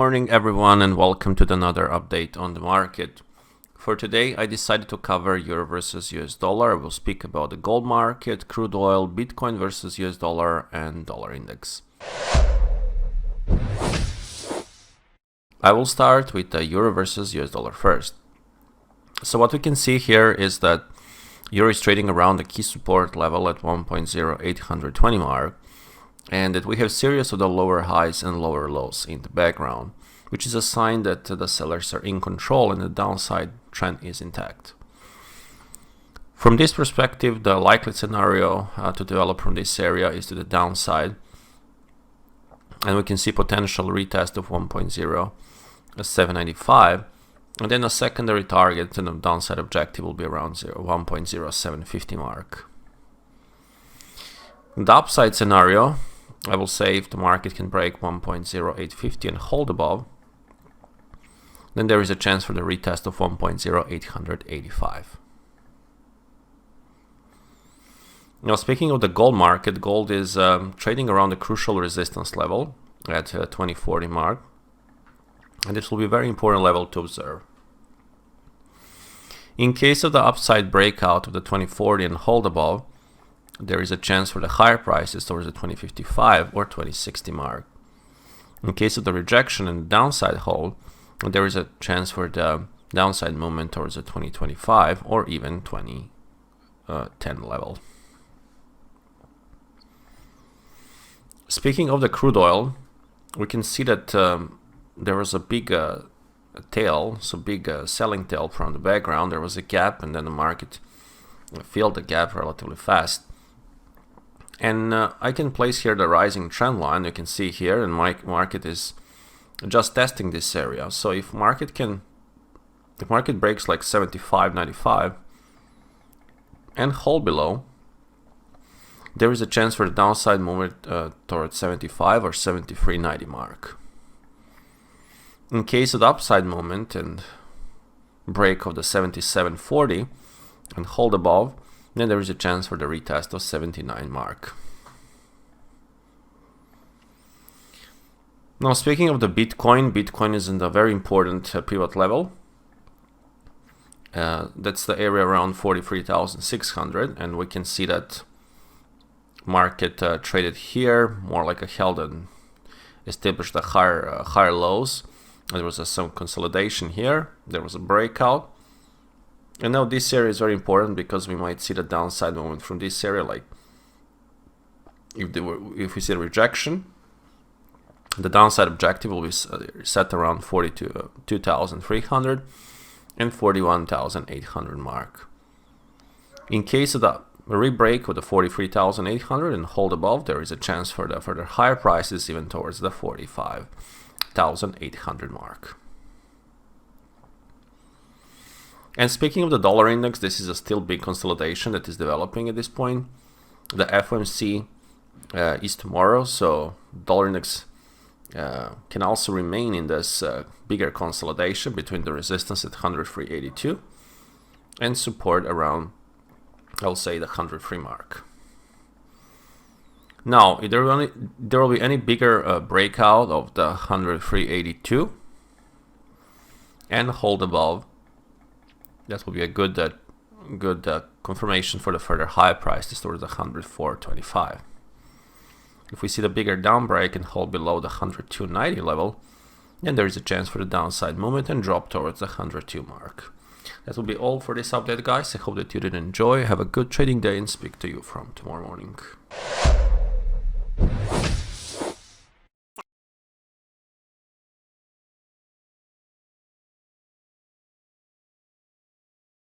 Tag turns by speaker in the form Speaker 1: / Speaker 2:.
Speaker 1: morning everyone, and welcome to another update on the market. For today I decided to cover euro versus US dollar. I will speak about the gold market, crude oil, Bitcoin versus US dollar and dollar index. I will start with the euro versus US dollar first. So what we can see here is that euro is trading around the key support level at 1.0820 mark, and that we have series of the lower highs and lower lows in the background, which is a sign that the sellers are in control and the downside trend is intact. From this perspective, the likely scenario to develop from this area is to the downside, and we can see potential retest of 1.0795, and then a secondary target and the downside objective will be around 1.0750 mark. In the upside scenario, I will say if the market can break 1.0850 and hold above, then there is a chance for the retest of 1.0885. Now, speaking of the gold market, gold is trading around the crucial resistance level at 2040 mark, and this will be a very important level to observe. In case of the upside breakout of the 2040 and hold above, there is a chance for the higher prices towards the 2055 or 2060 mark. In case of the rejection and downside hold, there is a chance for the downside movement towards the 2025 or even 2010 level. Speaking of the crude oil, we can see that there was a big tail, so big selling tail from the background. There was a gap, and then the market filled the gap relatively fast. And I can place here the rising trend line. You can see here, and my market is just testing this area. So if market breaks like 75.95 and hold below, there is a chance for the downside movement towards 75 or 73.90 mark. In case of the upside movement and break of the 77.40 and hold above, then there is a chance for the retest of 79 mark. Now, speaking of the Bitcoin is in the very important pivot level. That's the area around 43,600, and we can see that market traded here more like a held and established a higher lows. There was some consolidation here. There was a breakout. And now this area is very important because we might see the downside movement from this area. Like if we see a rejection, the downside objective will be set around 42,300 and 41,800 mark. In case of the rebreak with the 43,800 and hold above, there is a chance for the further higher prices even towards the 45,800 mark. And speaking of the dollar index, this is a still big consolidation that is developing at this point. The FOMC is tomorrow, so dollar index can also remain in this bigger consolidation between the resistance at 103.82 and support around, I'll say, the 103 mark. Now, if there will be any bigger breakout of the 103.82 and hold above, that will be a good confirmation for the further high prices towards the 104.25. If we see the bigger down break and hold below the 102.90 level, then there is a chance for the downside movement and drop towards the 102 mark. That will be all for this update, guys. I hope that you did enjoy. Have a good trading day and speak to you from tomorrow morning.